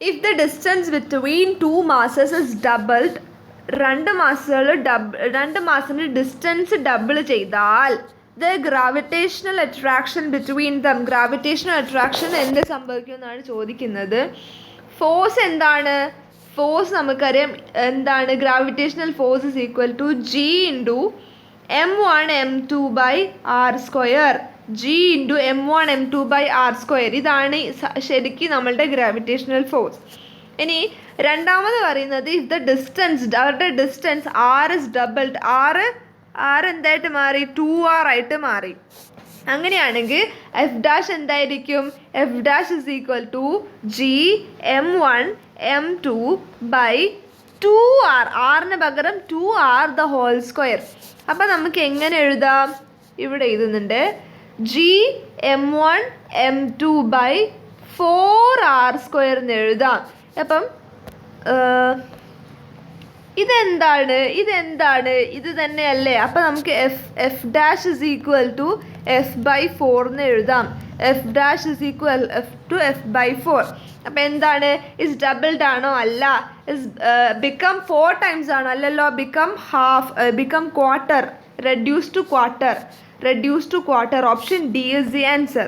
If the distance between two masses is doubled, രണ്ട് മാസിൻ്റെ distance double ചെയ്താൽ the gravitational attraction between them, gravitational attraction എന്ത് സംഭവിക്കുമെന്നാണ് ചോദിക്കുന്നത്. Force എന്താണ്? Force നമുക്കറിയാം എന്താണ്. Gravitational force is equal to G into m1m2/r². G into m1m2/r². ഇതാണ് ശരിക്കും നമ്മളുടെ ഗ്രാവിറ്റേഷണൽ ഫോഴ്സ്. ഇനി രണ്ടാമത് പറയുന്നത് ഇഫ് ദ ഡിസ്റ്റൻസ്, അവരുടെ distance R is doubled, R എന്തായിട്ട് മാറി? 2r ആയിട്ട് മാറി. അങ്ങനെയാണെങ്കിൽ എഫ് ഡാഷ് എന്തായിരിക്കും? F dash is equal to G m1m2/2r. ആറിന് പകരം 2r ദ ഹോൾ സ്ക്വയർ. അപ്പം നമുക്ക് എങ്ങനെ എഴുതാം? ഇവിടെ എഴുതുന്നുണ്ട് ജി m1m2/4r² എന്ന് എഴുതാം. അപ്പം ഇതെന്താണ്? ഇത് തന്നെയല്ലേ? അപ്പം നമുക്ക് F dash is equal to f/4 എന്ന് എഴുതാം. F dash is equal to f/4. അപ്പം എന്താണ്? ഇസ് ഡബിൾഡ് ആണോ? അല്ല. ഇസ് ബിക്കം 4 ടൈംസ് ആണോ? അല്ലല്ലോ. Become half, become quarter, reduce to quarter. Option D is the answer.